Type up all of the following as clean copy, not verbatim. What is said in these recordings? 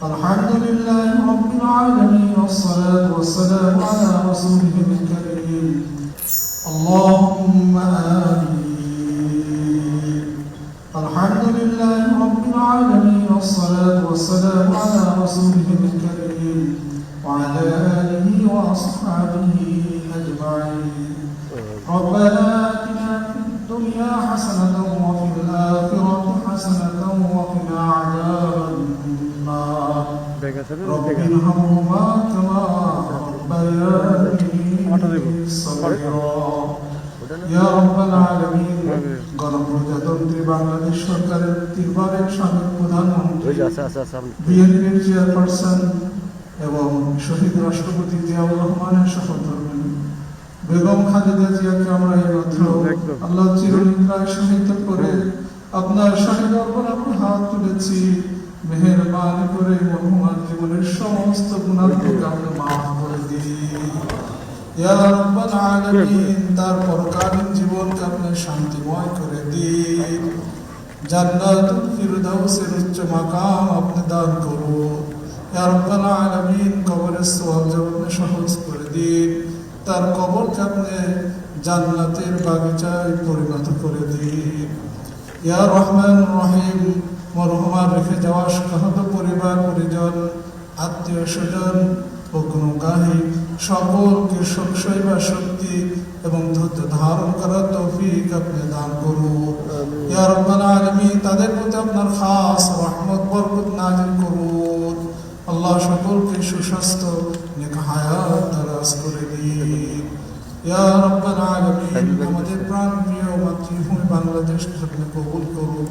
الحمد لله رب العالمين والصلاة والسلام على رسوله الكريم اللهم آمين. الحمد لله رب العالمين والصلاة والسلام على رسوله الكريم وعلى آله وأصحابه أجمعين. ربنا آتنا في الدنيا حسنة وفي الآخرة حسنة وقنا عذاب النار. رب ارحمهما كما ربياني صغيرا. يا رب العالمين. গণপ্রজাতন্ত্রী বাংলাদেশ সরকারের তিনবারের সাবেক প্রধানমন্ত্রী, বিএনপির চেয়ারপারসন এবং শহীদ রাষ্ট্রপতি জিয়াউর রহমানের সহধর্মিণী বেগম খালেদা জিয়াকে আমরা এইমাত্র আল্লাহ চিরনিদ্রায় শায়িত করে আপনার শাহী দরবারে হাত তুলেছি। মেহেরবানি করে মরহুমার জীবনের সমস্ত গুনাহকে আপনি মাফ করে দিন। ইয়া রাব্বাল আলামিন, তার পরকালীন জীবনকে আপনি শান্তিময় করে দিন। জান্নাতুল ফিরদাউসের উচ্চ মাকাম আপনি দান করুন। ইয়া রাব্বাল আলামিন, কবরের সওয়াব আপনি সহজ করে দিন। তার কবরকে আপনি জান্নাতের বাগিচায় পরিণত করে দিন। ইয়া রহমান রহিম, মরহুমার রেখে যাওয়া শাহাদ পরিবার পরিজন আত্মীয় স্বজন ও গুণগাহী সকলকে সবসৈবা শক্তি এবং ধৈর্য ধারণ করার তৌফিক আপনি দান করুন। ইয়া রাব্বাল আলামিন, তাদের প্রতি আপনার খাস রহমত বরকত নাযিল করুন। আল্লাহ সকলকে সুস্বাস্থ্য নেক হায়াত দারাজ করে দিন। ইয়া রাব্বাল আলামিন, আমাদের প্রাণপ্রিয় মাতৃভূমি বাংলাদেশকে আপনি কবুল করুন।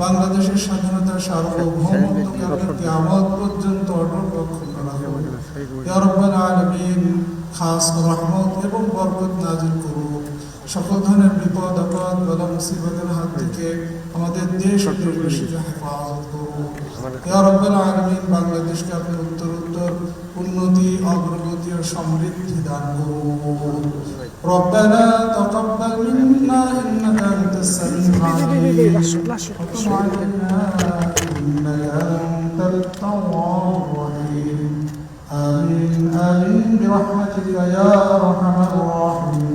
বাংলাদেশের স্বাধীনতা সার্বভৌমত্বকে আপনি কিয়ামত পর্যন্ত অটল রক্ষা করুন। ইয়া রাব্বাল আলামিন, খাস রহমত এবং বরকত নাযিল করুন। সকল ধরনের বিপদ আপদ বালা মুসিবতের হাত থেকে আমাদের দেশ ও দেশবাসীকে হেফাজত করুন। ইয়া রাব্বাল আলামিন, বাংলাদেশকে আপনি উত্তরোত্তর উন্নতি অগ্রগতি ও সমৃদ্ধি দান করুন। ربنا تقبل منا إنك أنت السميع العليم وتب علينا إنك أنت التواب الرحيم. آمين آمين برحمتك يا أرحم الراحمين.